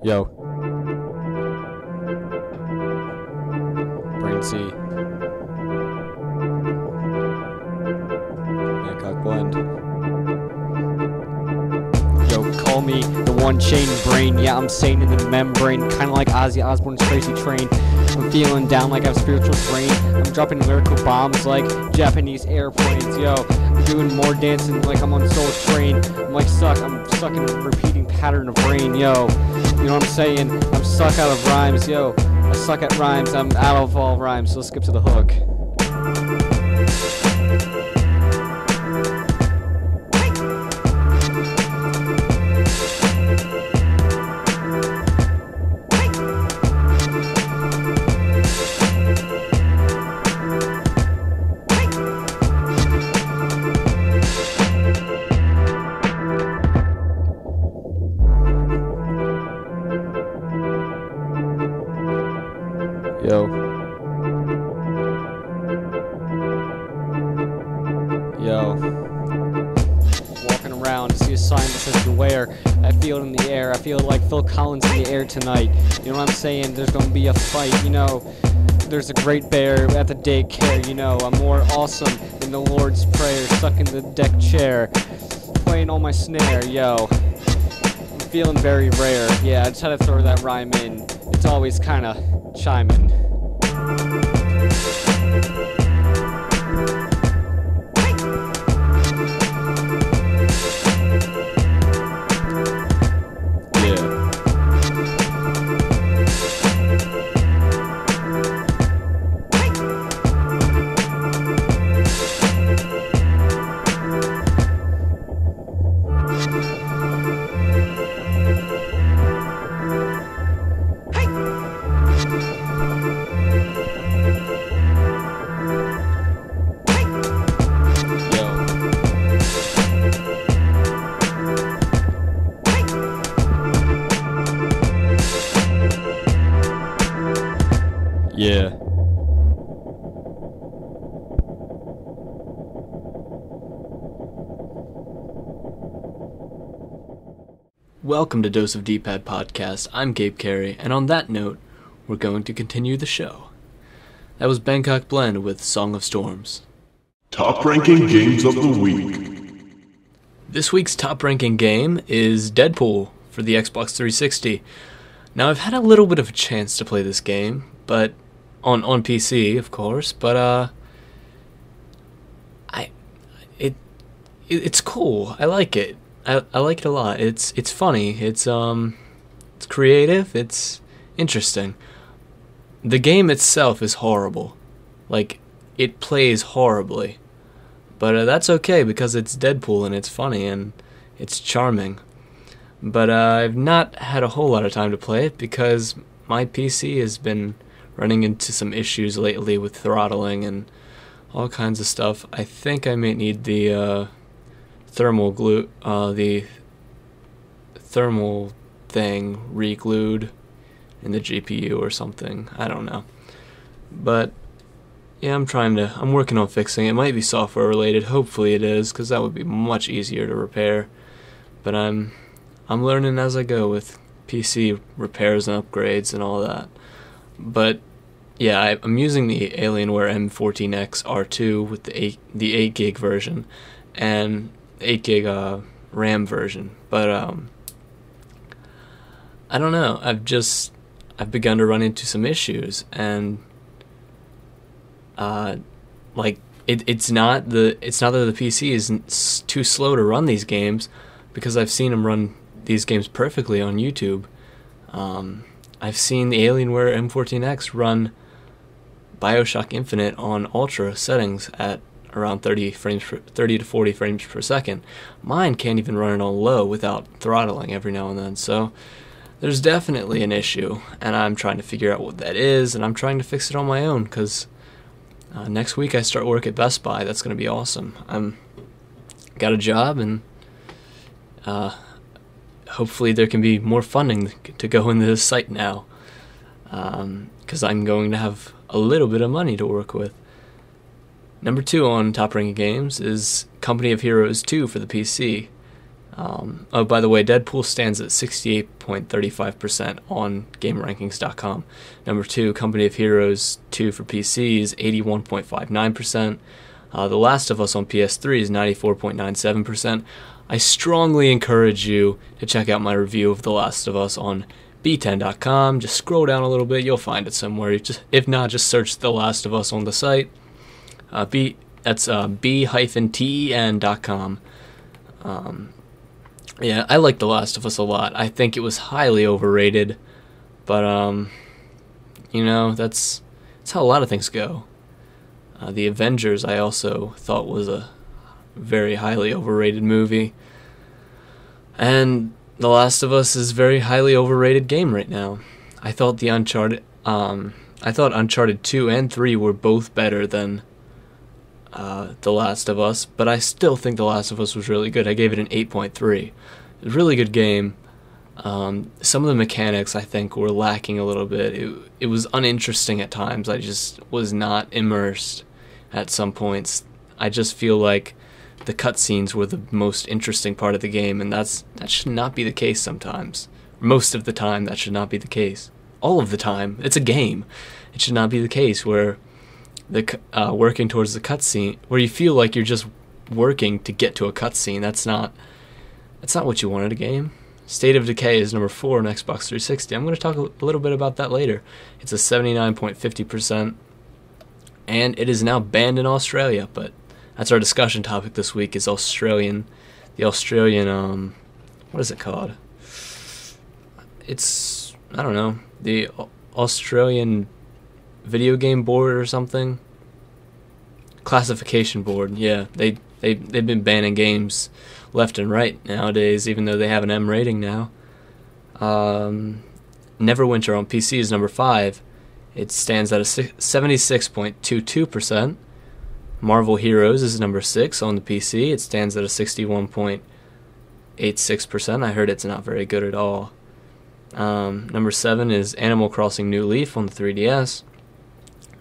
Yo. Brain C. Bangkok Blend. Yo, call me the one chain brain. Yeah, I'm sane in the membrane. Kinda like Ozzy Osbourne's Crazy Train. I'm feeling down like I have spiritual brain. I'm dropping lyrical bombs like Japanese airplanes. Yo, I'm doing more dancing like I'm on Soul Train. I'm stuck in a repeating pattern of rain. Yo, you know what I'm saying? I'm stuck out of rhymes. Yo, I suck at rhymes. I'm out of all rhymes. So let's skip to the hook. Yo. Walking around to see a sign that says beware. I feel it in the air. I feel like Phil Collins in the air tonight. You know what I'm saying? There's gonna be a fight, you know. There's a great bear at the daycare, you know. I'm more awesome than the Lord's Prayer. Stuck in the deck chair. Playing on my snare, yo. I'm feeling very rare. Yeah, I just had to throw that rhyme in. It's always kinda chiming. Yeah. Welcome to Dose of D-Pad Podcast. I'm Gabe Carey, and on that note, we're going to continue the show. That was Bangkok Blend with Song of Storms. Top ranking games of the week. This week's top ranking game is Deadpool for the Xbox 360. Now, I've had a little bit of a chance to play this game, but on PC, of course, but it's cool. I like it. I like it a lot. It's funny. It's creative. It's interesting. The game itself is horrible. Like, it plays horribly. But that's okay because it's Deadpool and it's funny and it's charming. But I've not had a whole lot of time to play it because my PC has been running into some issues lately with throttling and all kinds of stuff. I think I may need the thermal thing re-glued in the GPU or something. I don't know. But yeah, I'm working on fixing it. It might be software related. Hopefully it is, because that would be much easier to repair. But I'm learning as I go with PC repairs and upgrades and all that. But yeah, I'm using the Alienware M14X R2 with the 8 gig version and 8 gig RAM version. But I don't know. I've begun to run into some issues, and it's not that the PC is too slow to run these games, because I've seen them run these games perfectly on YouTube. I've seen the Alienware M14X run BioShock Infinite on ultra settings at around 30 to 40 frames per second. Mine can't even run it on low without throttling every now and then. So there's definitely an issue, and I'm trying to figure out what that is, and I'm trying to fix it on my own, because next week I start work at Best Buy. That's going to be awesome. I'm got a job, and hopefully there can be more funding to go into this site now, because I'm going to have a little bit of money to work with. Number 2 on top ranking games is Company of Heroes 2 for the PC. Oh, by the way, Deadpool stands at 68.35% on GameRankings.com. Number 2, Company of Heroes 2 for PC is 81.59%. The Last of Us on PS3 is 94.97%. I strongly encourage you to check out my review of The Last of Us on b10.com. Just scroll down a little bit, you'll find it somewhere. If not, just search The Last of Us on the site. That's b-ten.com. Yeah, I like The Last of Us a lot. I think it was highly overrated, but that's how a lot of things go. The Avengers I also thought was a very highly overrated movie, and The Last of Us is a very highly overrated game right now. I thought Uncharted 2 and 3 were both better than The Last of Us, but I still think The Last of Us was really good. I gave it an 8.3. It was a really good game. Some of the mechanics I think were lacking a little bit. It was uninteresting at times. I just was not immersed at some points. I just feel like the cutscenes were the most interesting part of the game, and that should not be the case sometimes. Most of the time, that should not be the case. All of the time. It's a game. It should not be the case where working towards the cutscene, where you feel like you're just working to get to a cutscene. That's not what you want in a game. State of Decay is number 4 on Xbox 360. I'm going to talk a little bit about that later. It's a 79.50%, and it is now banned in Australia. But that's our discussion topic this week. Is the Australian, what is it called? It's, I don't know, the Australian Video Game Board or something. Classification Board. Yeah, they've been banning games left and right nowadays, even though they have an M rating now. Neverwinter on PC is number 5. It stands at a 76.22%. Marvel Heroes is number 6 on the PC. It stands at a 61.86%. I heard it's not very good at all. Number 7 is Animal Crossing New Leaf on the 3DS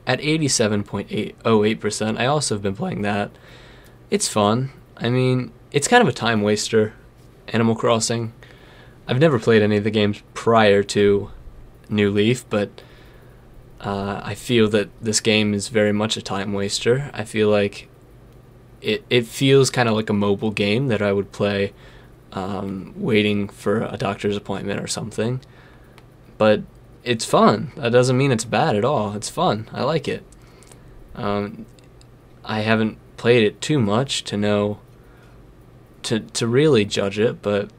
at 87.808%. I also have been playing that. It's fun. I mean, it's kind of a time waster, Animal Crossing. I've never played any of the games prior to New Leaf, but I feel that this game is very much a time waster. I feel like it feels kind of like a mobile game that I would play waiting for a doctor's appointment or something. But it's fun. That doesn't mean it's bad at all. It's fun. I like it. I haven't played it too much to know to really judge it, but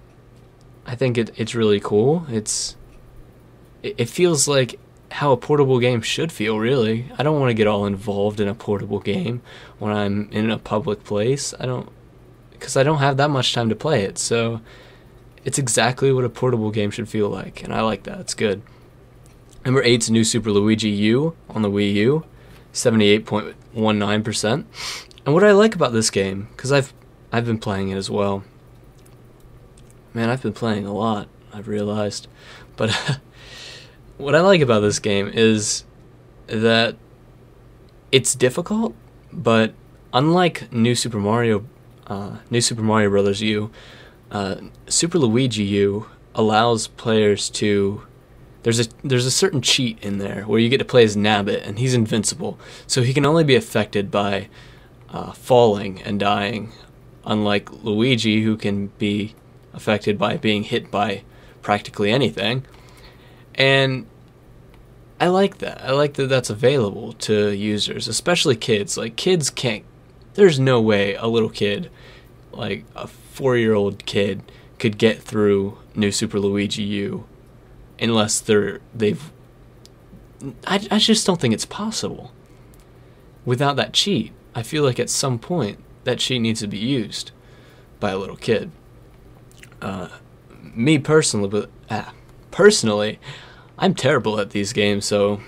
I think it's really cool. It feels like how a portable game should feel, really. I don't want to get all involved in a portable game when I'm in a public place. Because I don't have that much time to play it, so it's exactly what a portable game should feel like, and I like that. It's good. Number 8 is New Super Luigi U on the Wii U, 78.19%. And what I like about this game, because I've been playing it as well. Man, I've been playing a lot, I've realized. But what I like about this game is that it's difficult, but unlike New Super Mario Bros. U, Super Luigi U allows players to. There's a certain cheat in there where you get to play as Nabbit, and he's invincible, so he can only be affected by falling and dying, unlike Luigi, who can be affected by being hit by practically anything. And I like that. I like that that's available to users, especially kids. Like, kids can't. There's no way a little kid, like a 4-year-old kid, could get through New Super Luigi U unless they've. I just don't think it's possible. Without that cheat, I feel like at some point that cheat needs to be used by a little kid. Me personally, I'm terrible at these games, so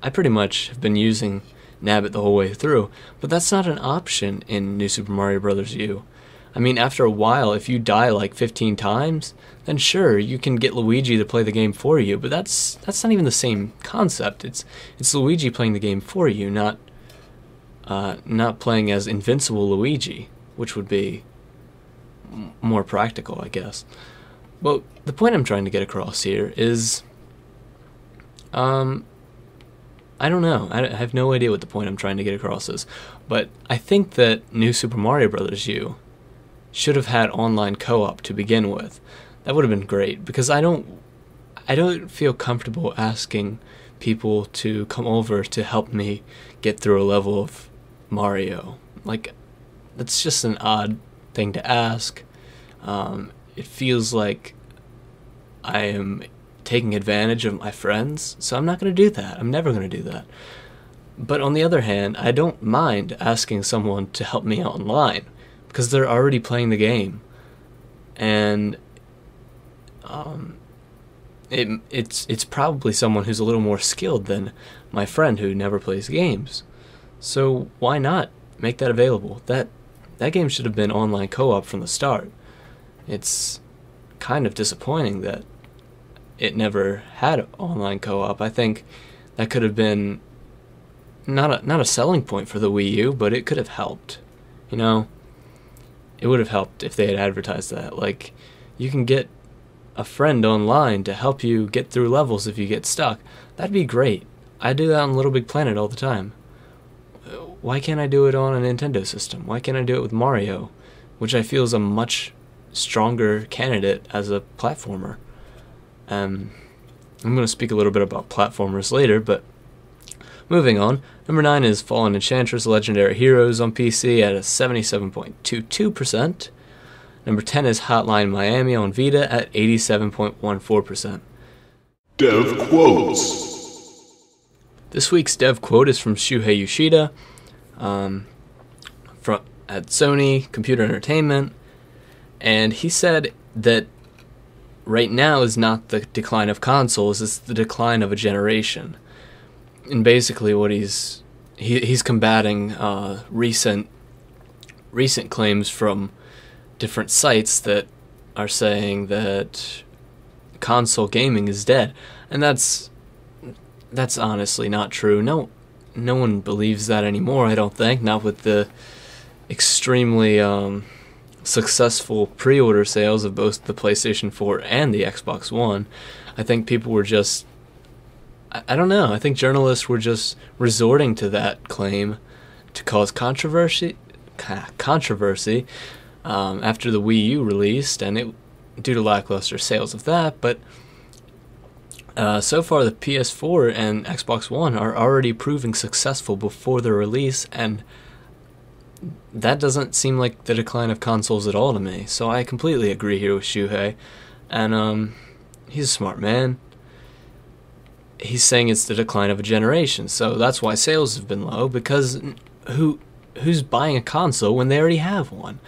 I pretty much have been using Nabbit the whole way through. But that's not an option in New Super Mario Bros. U. I mean, after a while, if you die like 15 times, then sure, you can get Luigi to play the game for you, but that's not even the same concept. It's Luigi playing the game for you, not playing as invincible Luigi, which would be more practical, I guess. Well, the point I'm trying to get across here is, I don't know. I have no idea what the point I'm trying to get across is, but I think that New Super Mario Bros. U should have had online co-op to begin with. That would have been great, because I don't feel comfortable asking people to come over to help me get through a level of Mario. Like, that's just an odd thing to ask. It feels like I am taking advantage of my friends, so I'm not going to do that. I'm never going to do that. But on the other hand, I don't mind asking someone to help me online, because they're already playing the game. And it's probably someone who's a little more skilled than my friend who never plays games. So why not make that available? That game should have been online co-op from the start. It's kind of disappointing that it never had online co-op. I think that could have been not a selling point for the Wii U, but it could have helped. You know, it would have helped if they had advertised that. Like, you can get a friend online to help you get through levels if you get stuck. That'd be great. I do that on Little Big Planet all the time. Why can't I do it on a Nintendo system? Why can't I do it with Mario, which I feel is a much stronger candidate as a platformer? I'm going to speak a little bit about platformers later, but moving on. Number 9 is Fallen Enchantress Legendary Heroes on PC at a 77.22%. Number 10 is Hotline Miami on Vita at 87.14%. Dev Quotes. This week's Dev Quote is from Shuhei Yoshida at Sony Computer Entertainment, and he said that right now is not the decline of consoles, it's the decline of a generation. And basically what he's combating recent claims from different sites that are saying that console gaming is dead, and that's honestly not true. No one believes that anymore, I don't think, not with the extremely successful pre-order sales of both the PlayStation 4 and the Xbox One. I think people were just, I don't know, I think journalists were just resorting to that claim to cause controversy after the Wii U released, and it due to lackluster sales of that. But so far the PS4 and Xbox One are already proving successful before their release, and that doesn't seem like the decline of consoles at all to me. So I completely agree here with Shuhei, and he's a smart man. He's saying it's the decline of a generation, so that's why sales have been low, because who's buying a console when they already have one?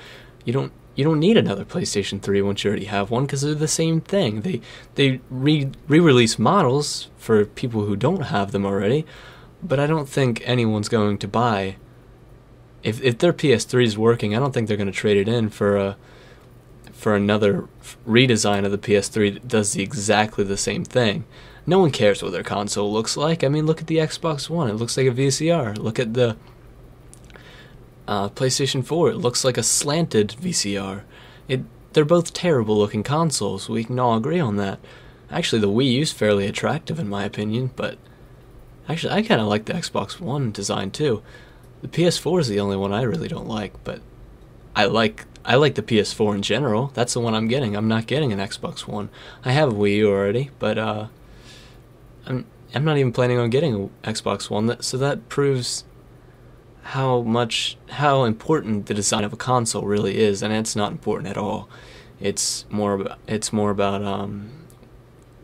You don't need another PlayStation 3 once you already have one, because they're the same thing. They re-release models for people who don't have them already, but I don't think anyone's going to buy. If their PS3 is working, I don't think they're going to trade it in for another redesign of the PS3 that does exactly the same thing. No one cares what their console looks like. I mean, look at the Xbox One. It looks like a VCR. Look at the PlayStation 4. It looks like a slanted VCR. They're both terrible looking consoles. We can all agree on that. Actually, the Wii U's fairly attractive in my opinion, but actually I kind of like the Xbox One design too. The PS4 is the only one I really don't like, but I like the PS4 in general. That's the one I'm getting. I'm not getting an Xbox One. I have a Wii U already, but I'm not even planning on getting an Xbox One. So that proves how important the design of a console really is, and it's not important at all. It's more about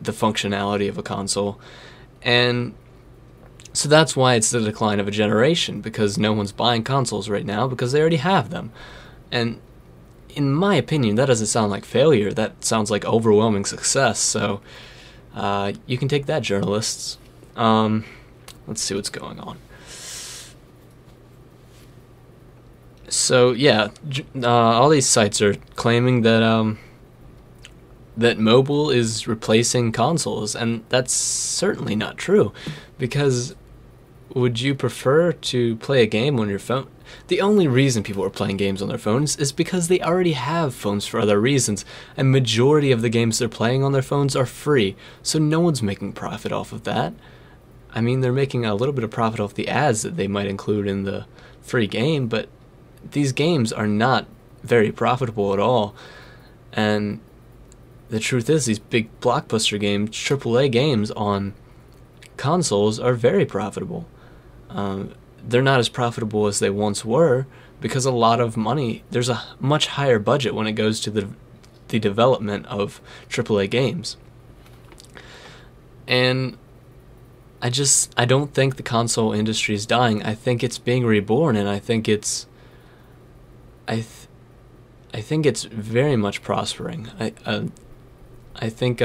the functionality of a console, and so that's why it's the decline of a generation, because no one's buying consoles right now because they already have them. And in my opinion, that doesn't sound like failure. That sounds like overwhelming success. So you can take that, journalists. Let's see what's going on. So yeah, all these sites are claiming that that mobile is replacing consoles, and that's certainly not true, because would you prefer to play a game on your phone? The only reason people are playing games on their phones is because they already have phones for other reasons, and majority of the games they're playing on their phones are free, so no one's making profit off of that. I mean, they're making a little bit of profit off the ads that they might include in the free game, but these games are not very profitable at all. And the truth is, these big blockbuster games, AAA games on consoles, are very profitable. They're not as profitable as they once were because a lot of money, there's a much higher budget when it goes to the development of AAA games. And I don't think the console industry is dying. I think it's being reborn, and I think it's very much prospering. I think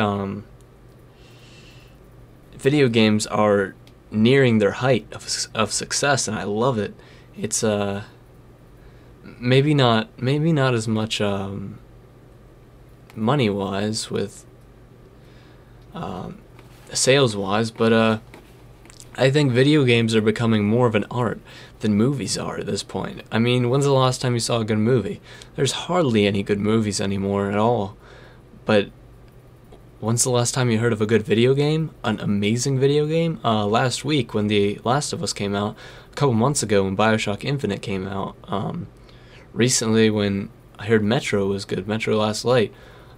video games are nearing their height of success, and I love it. It's maybe not as much money wise with sales wise, but I think video games are becoming more of an art than movies are at this point. I mean, when's the last time you saw a good movie? There's hardly any good movies anymore at all. But when's the last time you heard of a good video game? An amazing video game? Last week when The Last of Us came out, a couple months ago when BioShock Infinite came out, recently when I heard Metro was good, Metro Last Light.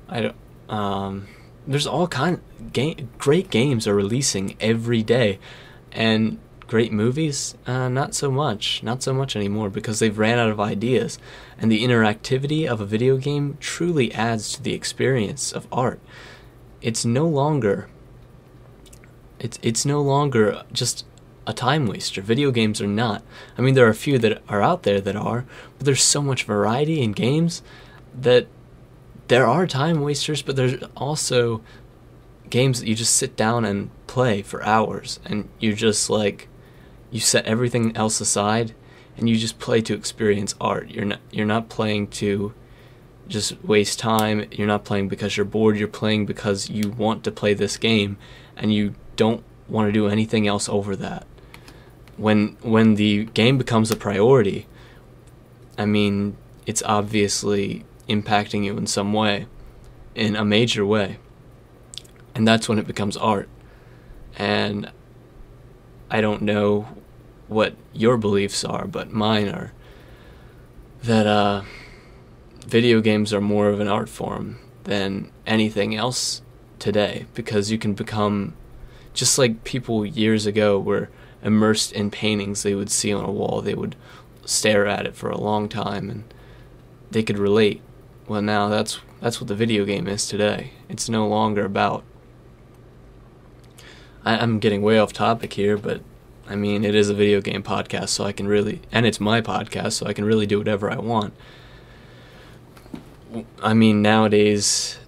There's all kind of great games are releasing every day, and great movies, not so much anymore, because they've ran out of ideas, and the interactivity of a video game truly adds to the experience of art. It's no longer just a time waster. Video games are not. I mean, there are a few that are out there that are, but there's so much variety in games that there are time wasters, but there's also games that you just sit down and play for hours, and you're just like, you set everything else aside and you just play to experience art. You're not playing to just waste time. You're not playing because you're bored. You're playing because you want to play this game and you don't want to do anything else over that. When the game becomes a priority, I mean, it's obviously impacting you in some way, in a major way. And that's when it becomes art. And I don't know what your beliefs are, but mine are that video games are more of an art form than anything else today, because you can become, just like people years ago were immersed in paintings they would see on a wall, they would stare at it for a long time and they could relate. Well, now that's what the video game is today. It's no longer about, I'm getting way off topic here, but I mean, it is a video game podcast, so I can really, and it's my podcast, so I can really do whatever I want. I mean, nowadays,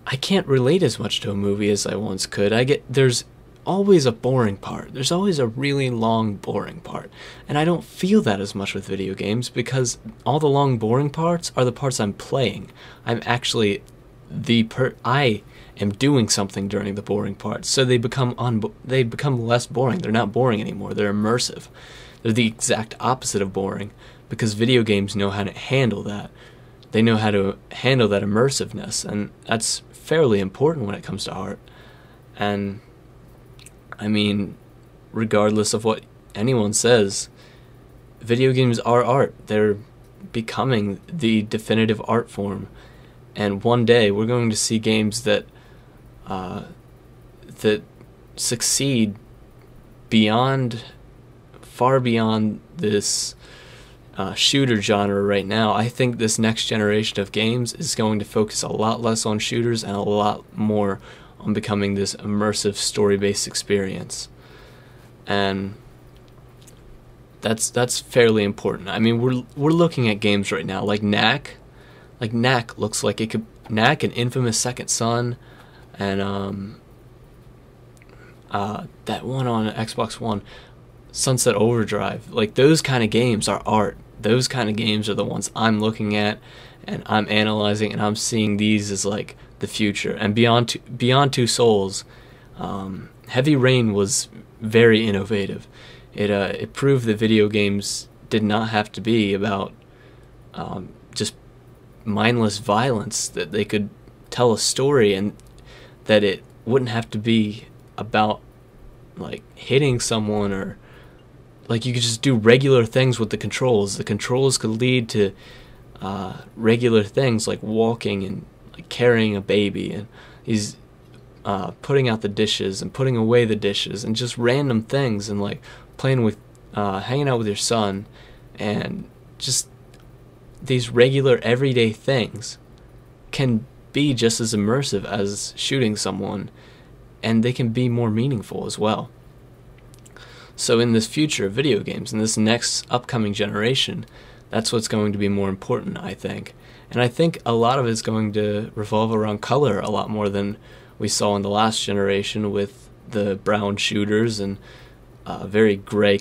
I can't relate as much to a movie as I once could. There's always a boring part. There's always a really long, boring part. And I don't feel that as much with video games, because all the long, boring parts are the parts I'm playing. I'm actually I am doing something during the boring parts, so they become less boring. They're not boring anymore. They're immersive. They're the exact opposite of boring, because video games know how to handle that. They know how to handle that immersiveness, and that's fairly important when it comes to art. And I mean, regardless of what anyone says, video games are art. They're becoming the definitive art form. And one day we're going to see games that succeed far beyond this shooter genre right now. I think this next generation of games is going to focus a lot less on shooters and a lot more on becoming this immersive story-based experience. And that's fairly important. I mean, we're looking at games right now like Knack. Like Knack looks like it could, Knack and Infamous Second Son, and that one on Xbox One, Sunset Overdrive. Like, those kind of games are art. Those kind of games are the ones I'm looking at and I'm analyzing, and I'm seeing these as like the future. And Beyond Two Souls, Heavy Rain was very innovative It proved that video games did not have to be about just mindless violence, that they could tell a story, and that it wouldn't have to be about like hitting someone, or like you could just do regular things with the controls. The controls could lead to regular things like walking and like carrying a baby, and he's putting out the dishes and putting away the dishes, and just random things, and like playing with hanging out with your son, and just these regular everyday things can be just as immersive as shooting someone, and they can be more meaningful as well. So in this future of video games, in this next upcoming generation, that's what's going to be more important, I think. And I think a lot of it's going to revolve around color a lot more than we saw in the last generation with the brown shooters and very gray,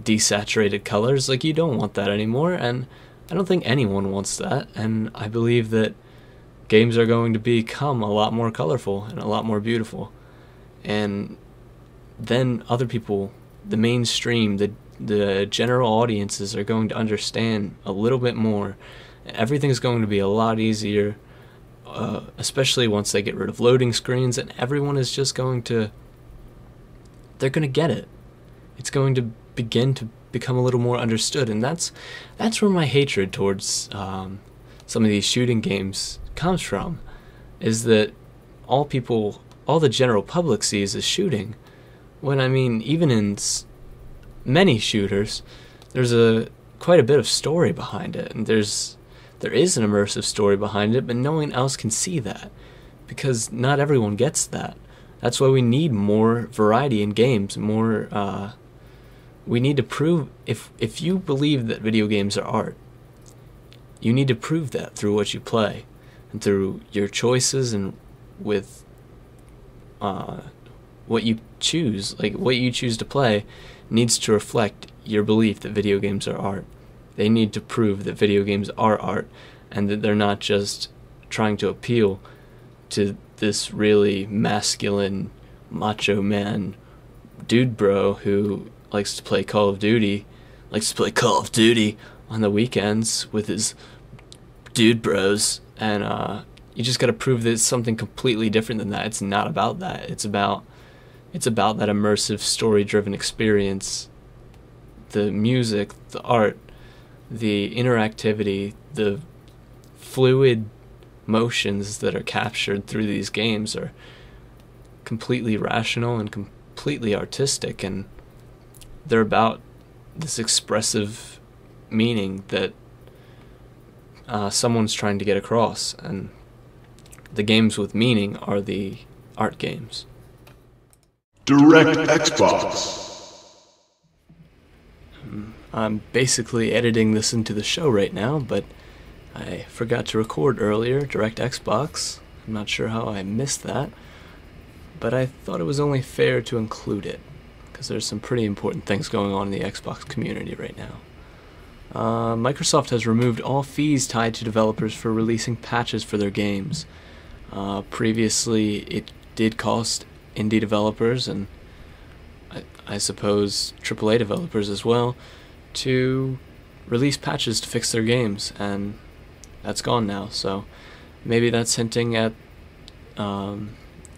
desaturated colors. Like, you don't want that anymore, and I don't think anyone wants that. And I believe that games are going to become a lot more colorful and a lot more beautiful. And then other people, the mainstream, the general audiences are going to understand a little bit more. Everything's going to be a lot easier, especially once they get rid of loading screens, and everyone is just going to, they're going to get it. It's going to begin to become a little more understood, and that's where my hatred towards some of these shooting games comes from, is that all the general public sees as shooting, when I mean, even in many shooters, there's quite a bit of story behind it, and there is an immersive story behind it, but no one else can see that, because not everyone gets that. That's why we need more variety in games, more, we need to prove, if you believe that video games are art, you need to prove that through what you play, and through your choices, and with what you choose. Like, what you choose to play needs to reflect your belief that video games are art. They need to prove that video games are art, and that they're not just trying to appeal to this really masculine, macho man dude bro who likes to play Call of Duty on the weekends with his dude bros, and you just got to prove that it's something completely different than that. It's not about that. It's about that immersive, story-driven experience, the music, the art, the interactivity, the fluid motions that are captured through these games are completely rational and completely artistic, and they're about this expressive meaning that someone's trying to get across, and the games with meaning are the art games. Direct Xbox. I'm basically editing this into the show right now, but I forgot to record earlier. Direct Xbox. I'm not sure how I missed that, but I thought it was only fair to include it, because there's some pretty important things going on in the Xbox community right now. Microsoft has removed all fees tied to developers for releasing patches for their games. Previously, it did cost indie developers, and I suppose AAA developers as well, to release patches to fix their games, and that's gone now. So maybe that's hinting at an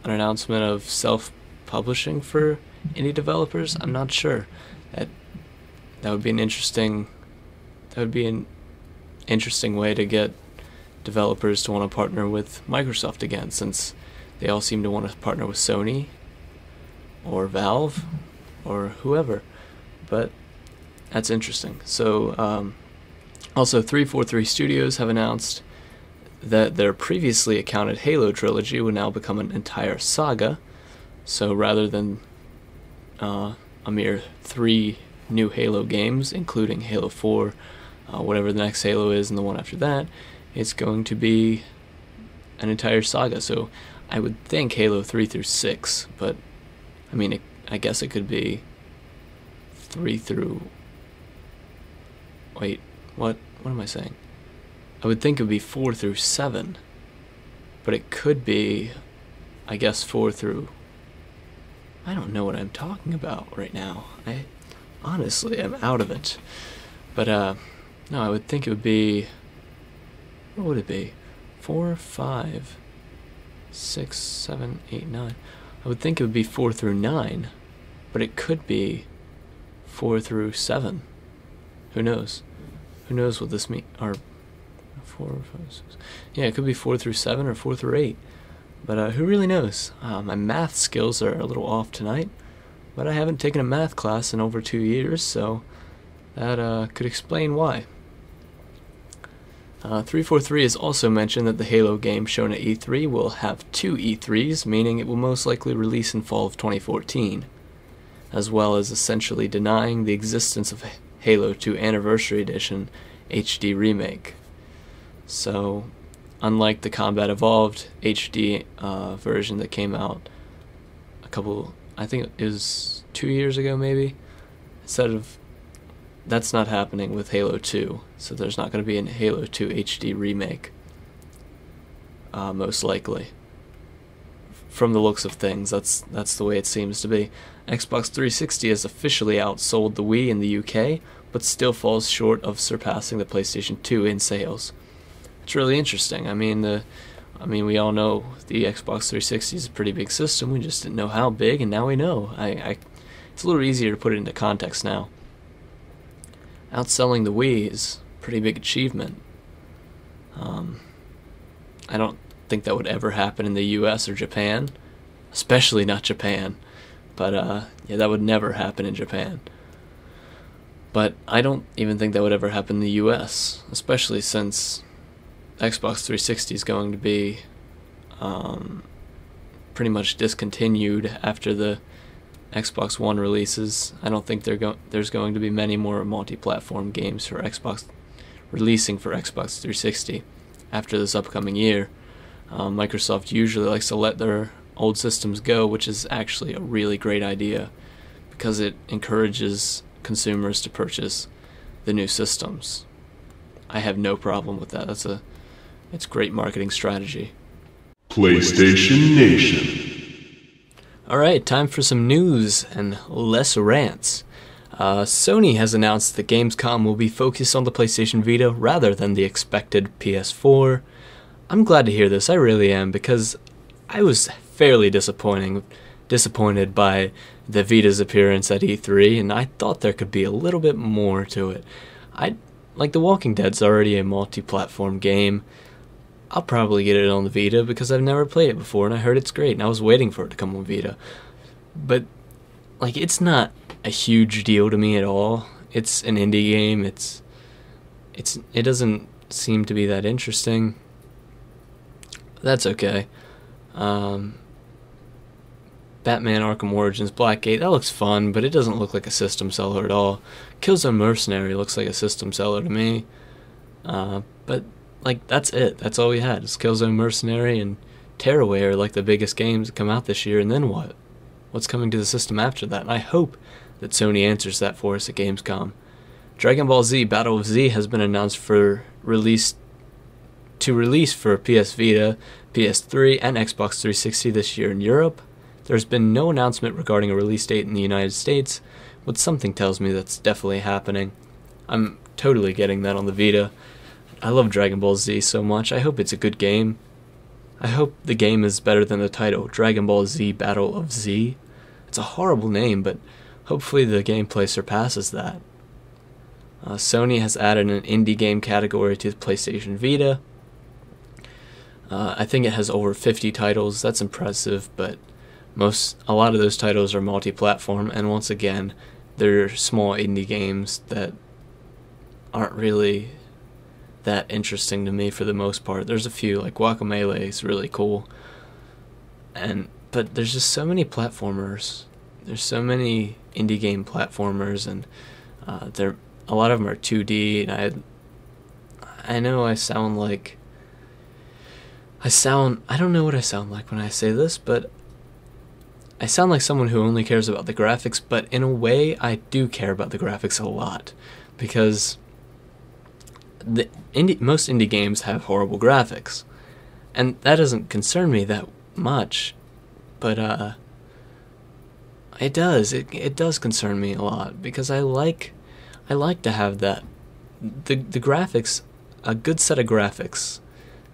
announcement of self-publishing for indie developers. I'm not sure. That would be an interesting way to get developers to want to partner with Microsoft again, since they all seem to want to partner with Sony or Valve or whoever. But that's interesting. So also 343 Studios have announced that their previously accounted Halo trilogy would now become an entire saga. So rather than a mere 3 new Halo games, including Halo 4, whatever the next Halo is, and the one after that, it's going to be an entire saga. So I would think Halo 3 through 6, but I mean, I guess it could be 3 through... Wait, what am I saying? I would think it would be 4 through 7, but it could be, I guess, 4 through... I don't know what I'm talking about right now. Honestly, I'm out of it. But, no, I would think it would be... What would it be? 4, 5, 6, 7, 8, 9. I would think it would be 4 through 9. But it could be 4 through 7. Who knows? Who knows what this means? Or 4, 5, 6. Yeah, it could be 4 through 7 or 4 through 8. But who really knows? My math skills are a little off tonight. But I haven't taken a math class in over 2 years, so that could explain why. 343 has also mentioned that the Halo game shown at E3 will have 2 E3s, meaning it will most likely release in fall of 2014, as well as essentially denying the existence of Halo 2 Anniversary Edition HD Remake. So, unlike the Combat Evolved HD version that came out I think it was 2 years ago maybe, that's not happening with Halo 2, so there's not going to be a Halo 2 HD remake, most likely. From the looks of things, that's the way it seems to be. Xbox 360 has officially outsold the Wii in the UK, but still falls short of surpassing the PlayStation 2 in sales. It's really interesting. I mean, we all know the Xbox 360 is a pretty big system. We just didn't know how big, and now we know. It's a little easier to put it into context now. Outselling the Wii is a pretty big achievement. I don't think that would ever happen in the US or Japan, especially not Japan. But yeah, that would never happen in Japan. But I don't even think that would ever happen in the US, especially since Xbox 360 is going to be pretty much discontinued after the Xbox One releases. I don't think there's going to be many more multi-platform games for releasing for Xbox 360 after this upcoming year. Microsoft usually likes to let their old systems go, which is actually a really great idea because it encourages consumers to purchase the new systems. I have no problem with that. It's great marketing strategy. PlayStation Nation. Alright, time for some news and less rants. Sony has announced that Gamescom will be focused on the PlayStation Vita rather than the expected PS4. I'm glad to hear this, I really am, because I was fairly disappointed by the Vita's appearance at E3, and I thought there could be a little bit more to it. Like The Walking Dead's already a multi-platform game. I'll probably get it on the Vita because I've never played it before and I heard it's great and I was waiting for it to come on Vita. But like, it's not a huge deal to me at all. It's an indie game. It doesn't seem to be that interesting. That's okay. Batman Arkham Origins Blackgate, that looks fun, but it doesn't look like a system seller at all. Killzone Mercenary looks like a system seller to me. But like, that's it. That's all we had. It's Killzone Mercenary and Tearaway are like the biggest games that come out this year, and then what? What's coming to the system after that? And I hope that Sony answers that for us at Gamescom. Dragon Ball Z Battle of Z has been announced for release for PS Vita, PS3, and Xbox 360 this year in Europe. There's been no announcement regarding a release date in the United States, but something tells me that's definitely happening. I'm totally getting that on the Vita. I love Dragon Ball Z so much. I hope it's a good game. I hope the game is better than the title, Dragon Ball Z Battle of Z. It's a horrible name, but hopefully the gameplay surpasses that. Sony has added an indie game category to the PlayStation Vita. I think it has over 50 titles. That's impressive, but a lot of those titles are multi-platform, and once again, they're small indie games that aren't really that interesting to me for the most part. There's a few, like Guacamelee is really cool, but there's just so many platformers. There's so many indie game platformers, and a lot of them are 2D, and I know I don't know what I sound like when I say this, but I sound like someone who only cares about the graphics, but in a way, I do care about the graphics a lot, because most indie games have horrible graphics, and that doesn't concern me that much, but It does. It does concern me a lot because I like to have that. The graphics, a good set of graphics,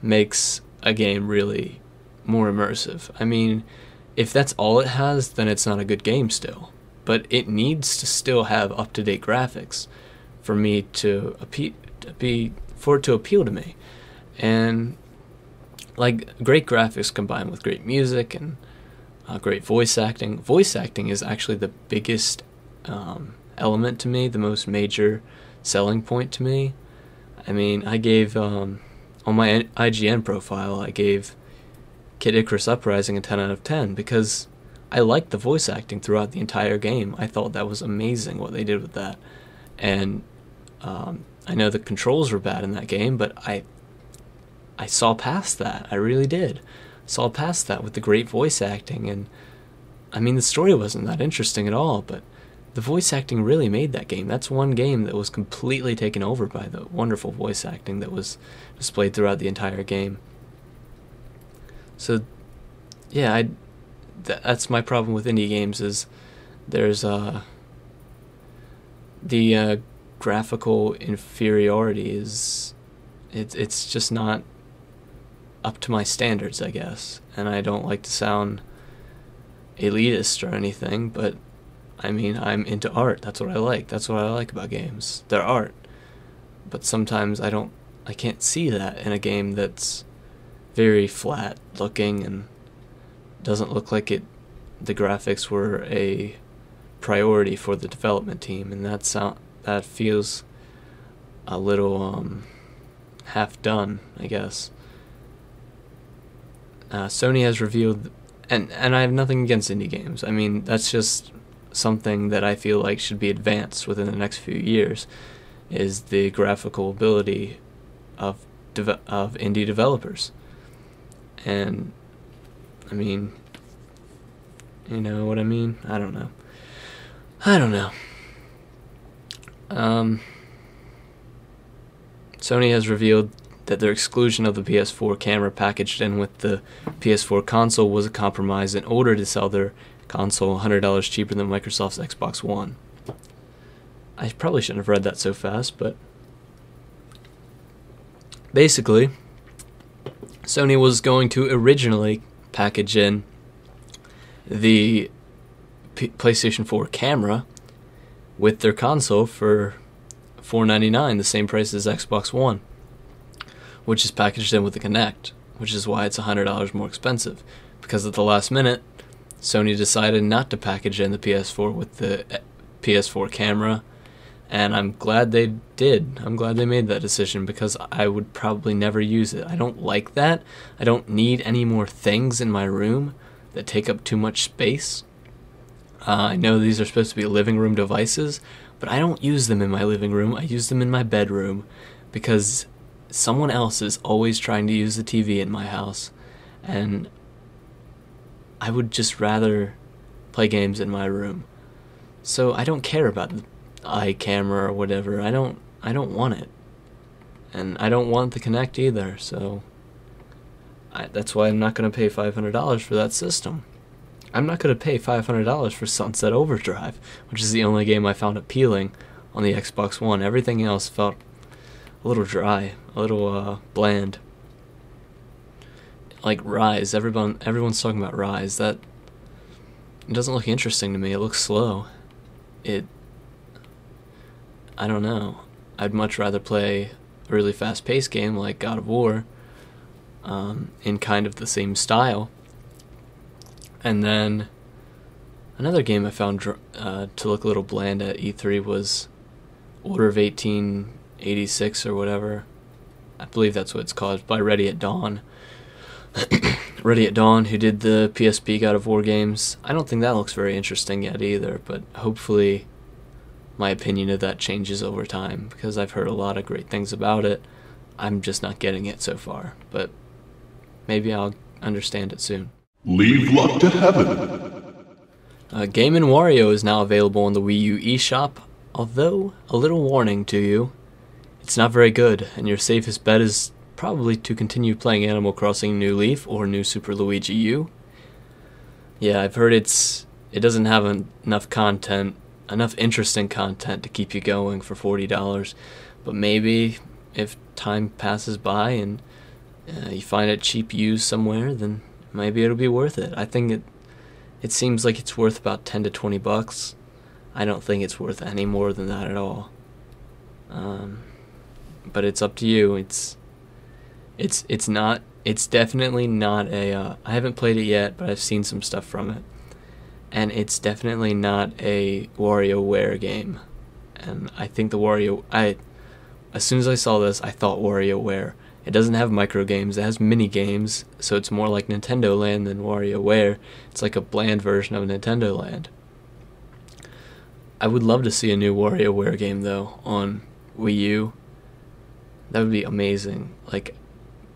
makes a game really more immersive. I mean, if that's all it has, then it's not a good game still. But it needs to still have up-to-date graphics for me to for it to appeal to me. And like great graphics combined with great music and great voice acting. Voice acting is actually the biggest element to me, the most major selling point to me. I mean, I gave on my IGN profile, I gave Kid Icarus Uprising a 10 out of 10 because I liked the voice acting throughout the entire game. I thought that was amazing what they did with that. And I know the controls were bad in that game, but I saw past that. I really did. Saw past that with the great voice acting. And I mean, the story wasn't that interesting at all, but the voice acting really made that game. That's one game that was completely taken over by the wonderful voice acting that was displayed throughout the entire game. So, yeah, that's my problem with indie games is there's the graphical inferiority is it's just not up to my standards, I guess. And I don't like to sound elitist or anything, but I mean, I'm into art. That's what I like. That's what I like about games. They're art. But sometimes I can't see that in a game that's very flat looking and doesn't look like the graphics were a priority for the development team, and that feels a little half done, I guess. Sony has revealed, and I have nothing against indie games. I mean, that's just something that I feel like should be advanced within the next few years, is the graphical ability of indie developers. And I mean, you know what I mean? I don't know. Sony has revealed that their exclusion of the PS4 camera packaged in with the PS4 console was a compromise in order to sell their console $100 cheaper than Microsoft's Xbox One. I probably shouldn't have read that so fast, but basically, Sony was going to originally package in the PlayStation 4 camera with their console for $499, the same price as Xbox One, which is packaged in with the Kinect, which is why it's $100 more expensive. Because at the last minute, Sony decided not to package in the PS4 with the PS4 camera, and I'm glad they did. I'm glad they made that decision because I would probably never use it. I don't like that. I don't need any more things in my room that take up too much space. I know these are supposed to be living room devices, but I don't use them in my living room. I use them in my bedroom because someone else is always trying to use the TV in my house, and I would just rather play games in my room. So I don't care about the iCamera or whatever. I don't want it, and I don't want the Kinect either. So that's why I'm not going to pay $500 for that system. I'm not going to pay $500 for Sunset Overdrive, which is the only game I found appealing on the Xbox One. Everything else felt a little dry, a little bland. Like Rise, everyone's talking about Rise. That it doesn't look interesting to me. It looks slow. I don't know. I'd much rather play a really fast-paced game like God of War, in kind of the same style. And then another game I found to look a little bland at E3 was Order of 1886 or whatever. I believe that's what it's called, by Ready at Dawn. Ready at Dawn, who did the PSP God of War games. I don't think that looks very interesting yet either, but hopefully my opinion of that changes over time, because I've heard a lot of great things about it. I'm just not getting it so far, but maybe I'll understand it soon. Leave luck to heaven. Game & Wario is now available on the Wii U eShop, although, a little warning to you, it's not very good, and your safest bet is probably to continue playing Animal Crossing New Leaf or New Super Luigi U. Yeah, I've heard it's it doesn't have enough content, enough interesting content to keep you going for $40. But maybe if time passes by and you find it cheap used somewhere, then maybe it'll be worth it. I think it seems like it's worth about $10 to $20. I don't think it's worth any more than that at all. But it's up to you. It's definitely not a I haven't played it yet, but I've seen some stuff from it. And it's definitely not a WarioWare game. And I think as soon as I saw this, I thought WarioWare. It doesn't have micro games, it has mini games, so it's more like Nintendo Land than WarioWare. It's like a bland version of Nintendo Land. I would love to see a new WarioWare game though on Wii U. That would be amazing. Like,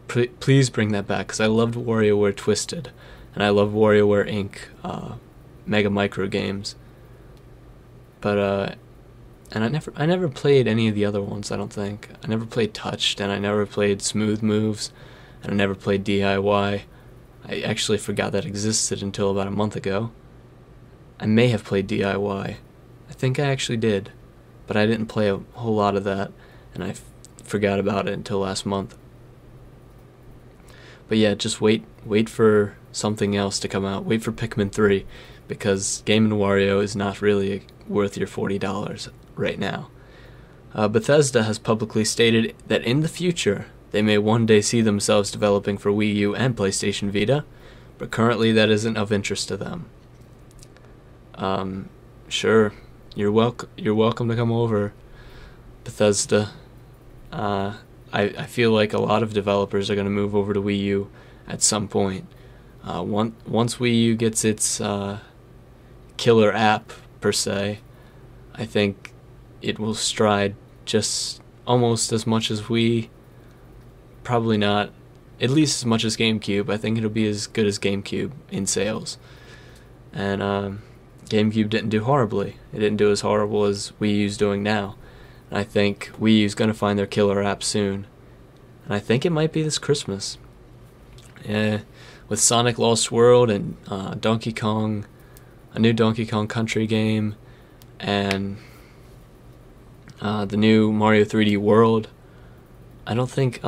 please bring that back, because I loved WarioWare Twisted, and I love WarioWare Inc. Mega Micro games. But and I never played any of the other ones. I don't think I never played Touched, and I never played Smooth Moves, and I never played DIY. I actually forgot that existed until about a month ago. I may have played DIY. I think I actually did, but I didn't play a whole lot of that, and I forgot about it until last month. But yeah, just wait for something else to come out. Wait for Pikmin 3, because Game & Wario is not really worth your $40 right now. Bethesda has publicly stated that in the future, they may one day see themselves developing for Wii U and PlayStation Vita, but currently that isn't of interest to them. Sure, you're welcome to come over, Bethesda. I feel like a lot of developers are going to move over to Wii U at some point. Once Wii U gets its killer app, per se, I think it will stride just almost as much as Wii. Probably not, at least as much as GameCube. I think it'll be as good as GameCube in sales. And GameCube didn't do horribly. It didn't do as horrible as Wii U's doing now. And I think Wii U's going to find their killer app soon. And I think it might be this Christmas. With Sonic Lost World and Donkey Kong, a new Donkey Kong Country game, and the new Mario 3D World. I think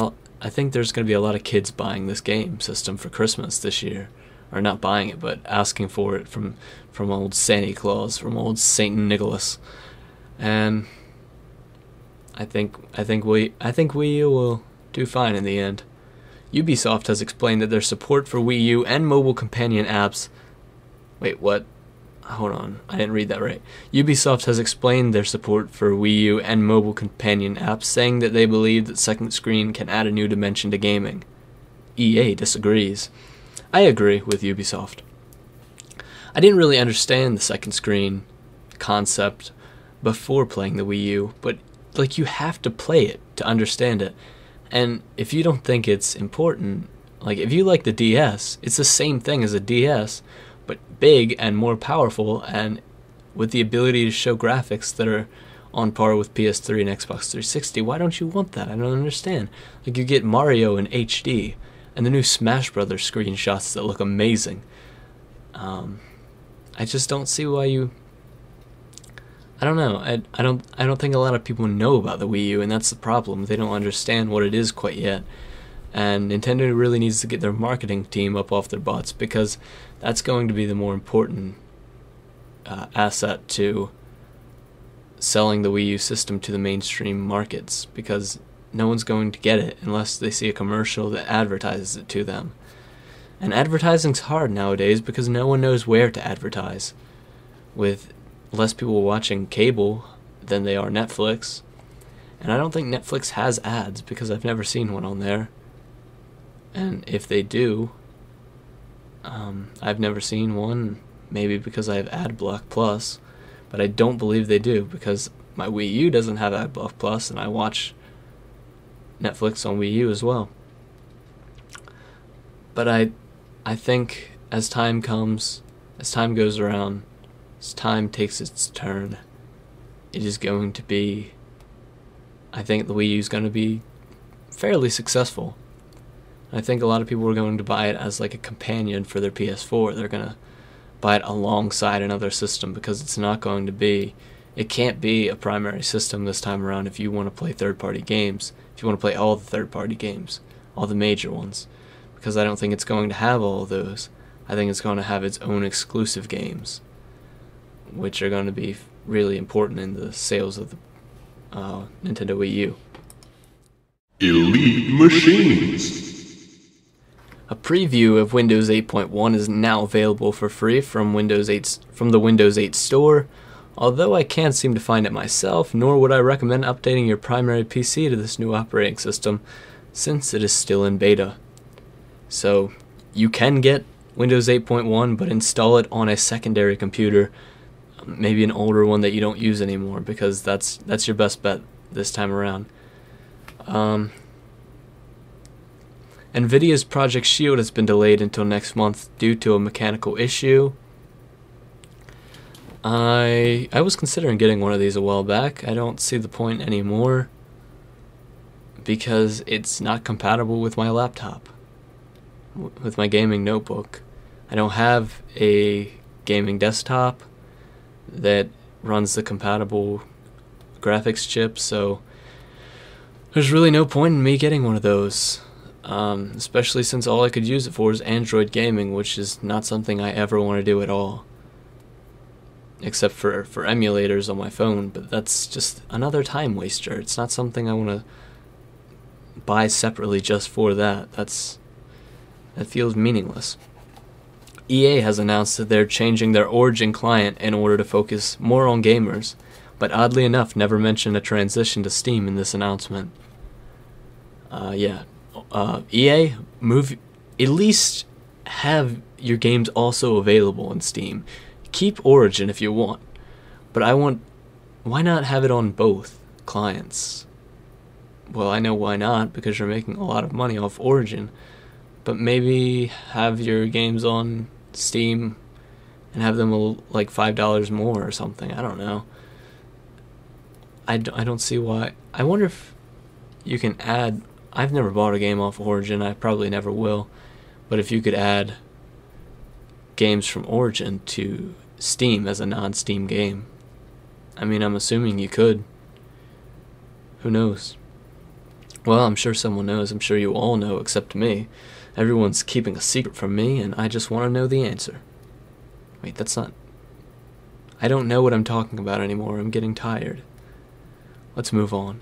there's going to be a lot of kids buying this game system for Christmas this year. Or not buying it, but asking for it from old Santa Claus, from old Saint Nicholas. And I think Wii U will do fine in the end. Ubisoft has explained that their support for Wii U and mobile companion apps... Wait, what? Hold on, I didn't read that right. Ubisoft has explained their support for Wii U and mobile companion apps, saying that they believe that second screen can add a new dimension to gaming. EA disagrees. I agree with Ubisoft. I didn't really understand the second screen concept before playing the Wii U, but like, you have to play it to understand it. And if you don't think it's important, like if you like the DS, it's the same thing as a DS, but big and more powerful, and with the ability to show graphics that are on par with PS3 and Xbox 360. Why don't you want that? I don't understand. Like, you get Mario in HD, and the new Smash Brothers screenshots that look amazing. I just don't see why you... I don't know. I don't think a lot of people know about the Wii U, and that's the problem. They don't understand what it is quite yet. And Nintendo really needs to get their marketing team up off their butts, because that's going to be the more important asset to selling the Wii U system to the mainstream markets, because no one's going to get it unless they see a commercial that advertises it to them. And advertising's hard nowadays because no one knows where to advertise. With less people watching cable than they are Netflix. And I don't think Netflix has ads, because I've never seen one on there. And if they do, I've never seen one, maybe because I have AdBlock Plus, but I don't believe they do, because my Wii U doesn't have AdBlock Plus, and I watch Netflix on Wii U as well. But I think as time goes around, as time takes its turn, it is going to be... I think the Wii U is going to be fairly successful. I think a lot of people are going to buy it as like a companion for their PS4. They're going to buy it alongside another system, because it's not going to be, it can't be a primary system this time around if you want to play third-party games, if you want to play all the third-party games, all the major ones, because I don't think it's going to have all of those. I think it's going to have its own exclusive games, which are going to be really important in the sales of the Nintendo Wii U. Elite Machines. A preview of Windows 8.1 is now available for free from the Windows 8 store, although I can't seem to find it myself, nor would I recommend updating your primary PC to this new operating system, since it is still in beta. So, you can get Windows 8.1, but install it on a secondary computer, maybe an older one that you don't use anymore, because that's your best bet this time around. NVIDIA's Project Shield has been delayed until next month due to a mechanical issue. I was considering getting one of these a while back. I don't see the point anymore because it's not compatible with my laptop, with my gaming notebook. I don't have a gaming desktop that runs the compatible graphics chip, so there's really no point in me getting one of those. Especially since all I could use it for is Android gaming, which is not something I ever want to do at all. Except for emulators on my phone, but that's just another time waster. It's not something I want to buy separately just for that. That feels meaningless. EA has announced that they're changing their Origin client in order to focus more on gamers, but oddly enough never mentioned a transition to Steam in this announcement. EA, at least have your games also available on Steam. Keep Origin if you want, but why not have it on both clients? Well, I know why not, because you're making a lot of money off Origin, but maybe have your games on Steam and have them like $5 more or something. I don't know. I don't see why. I wonder if you can add, I've never bought a game off Origin, I probably never will, but if you could add games from Origin to Steam as a non-Steam game, I mean, I'm assuming you could. Who knows? Well, I'm sure someone knows. I'm sure you all know except me. Everyone's keeping a secret from me, and I just want to know the answer. Wait, that's not... I don't know what I'm talking about anymore. I'm getting tired. Let's move on.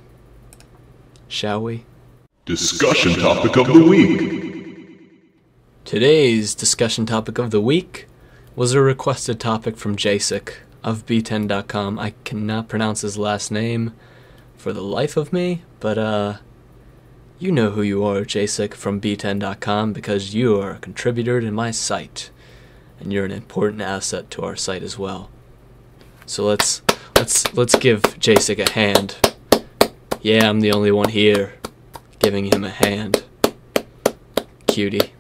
Shall we? Discussion topic of the week. Today's discussion topic of the week was a requested topic from Jasek of b10.com. I cannot pronounce his last name for the life of me, but you know who you are, Jasek from b10.com, because you are a contributor to my site, and you're an important asset to our site as well. So let's give Jasek a hand. Yeah, I'm the only one here giving him a hand. Cutie.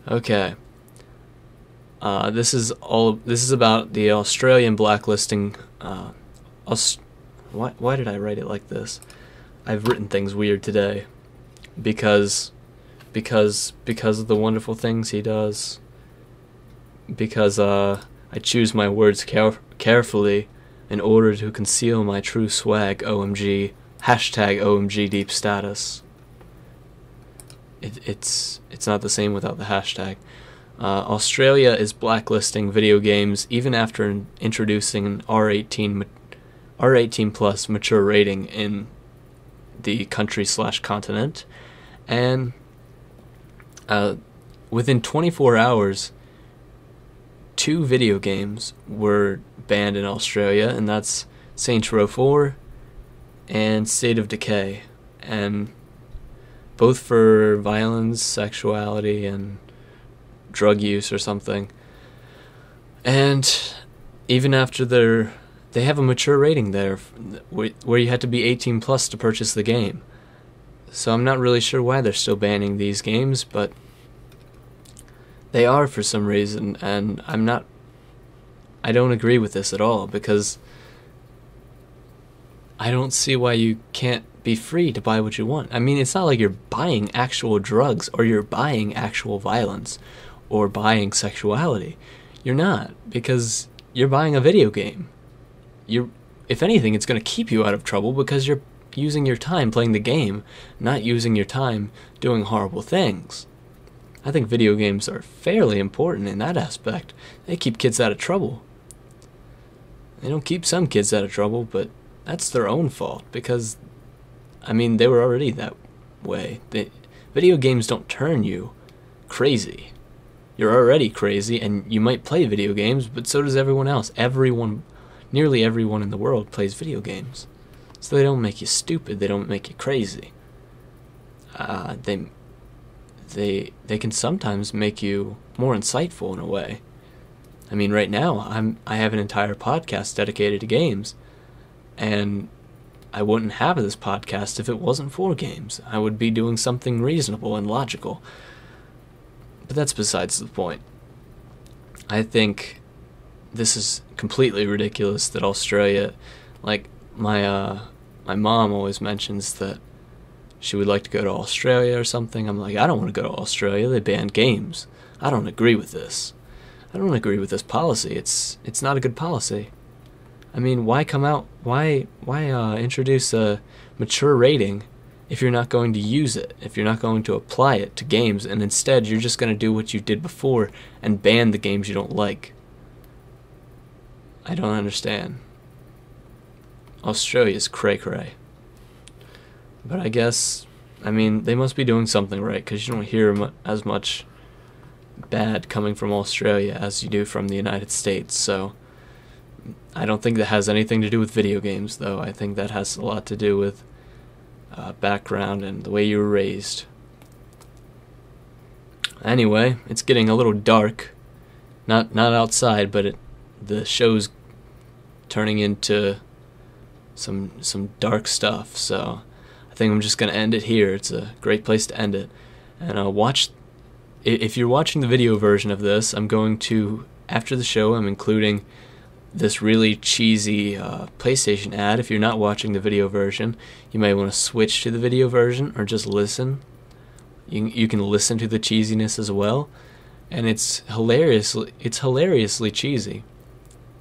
Okay. This is about the Australian blacklisting. Why did I write it like this? I've written things weird today because of the wonderful things he does. Because I choose my words carefully in order to conceal my true swag. OMG. Hashtag OMG deep status. It's not the same without the hashtag. Australia is blacklisting video games even after introducing an R18 plus mature rating in the country/continent, and within 24 hours, 2 video games were banned in Australia, and that's Saints Row 4 and State of Decay, and both for violence, sexuality, and drug use or something. And even after they have a mature rating there where you had to be 18 plus to purchase the game. So I'm not really sure why they're still banning these games, but they are for some reason, and I don't agree with this at all, because I don't see why you can't be free to buy what you want. I mean, it's not like you're buying actual drugs or you're buying actual violence or buying sexuality. You're not, because you're buying a video game. If anything, it's going to keep you out of trouble because you're using your time playing the game, not using your time doing horrible things. I think video games are fairly important in that aspect. They keep kids out of trouble. They don't keep some kids out of trouble, but that's their own fault because, I mean, they were already that way. Video games don't turn you crazy. You're already crazy, and you might play video games, but so does everyone else. Nearly everyone in the world plays video games. So they don't make you stupid. They don't make you crazy. They can sometimes make you more insightful in a way. I mean, right now, I have an entire podcast dedicated to games, and I wouldn't have this podcast if it wasn't for games. I would be doing something reasonable and logical. But that's besides the point. I think this is completely ridiculous that Australia, like my mom always mentions that she would like to go to Australia or something. I'm like, I don't want to go to Australia. They banned games. I don't agree with this. I don't agree with this policy. It's not a good policy. I mean, why introduce a mature rating if you're not going to use it, if you're not going to apply it to games, and instead you're just going to do what you did before and ban the games you don't like? I don't understand. Australia's cray-cray. But I guess, I mean, they must be doing something right, because you don't hear as much bad coming from Australia as you do from the United States, so I don't think that has anything to do with video games, though. I think that has a lot to do with background and the way you were raised. Anyway, it's getting a little dark. Not outside, but the show's turning into some dark stuff, so I think I'm just going to end it here. It's a great place to end it. And if you're watching the video version of this, I'm going to, after the show, I'm including this really cheesy PlayStation ad. If you're not watching the video version, you may want to switch to the video version or just listen. You can listen to the cheesiness as well, and it's hilariously cheesy.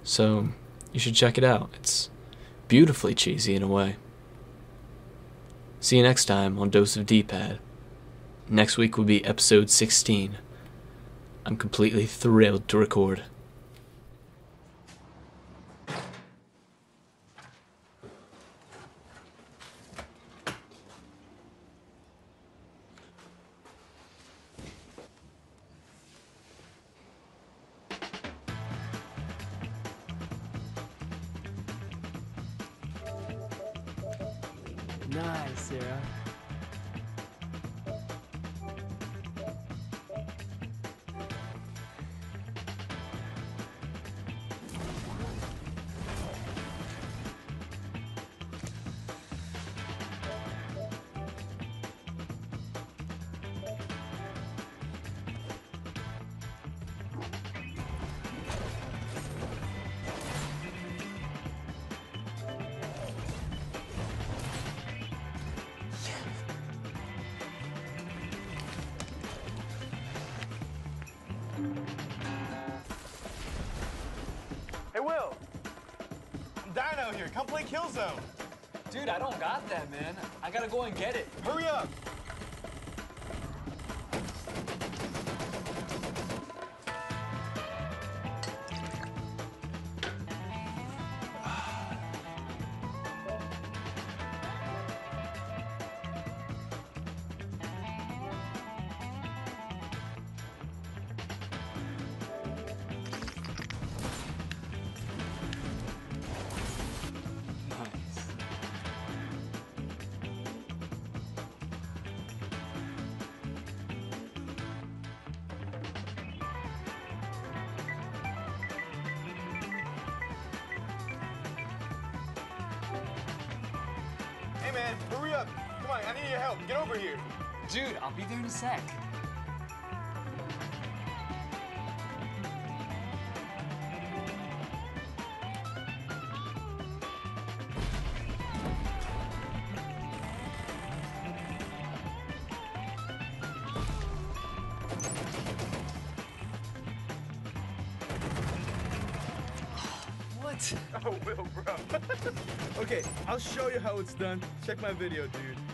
So you should check it out. It's beautifully cheesy in a way. See you next time on Dose of D-Pad. Next week will be episode 16. I'm completely thrilled to record. Nice, Sarah. Hey, Will! I'm dying out here. Come play Killzone. Dude, I don't got that, man. I gotta go and get it. Hurry up! Hey, man, hurry up. Come on, I need your help. Get over here. Dude, I'll be there in a sec. What? Oh, Will, bro. Okay, I'll show you how it's done. Check my video, dude.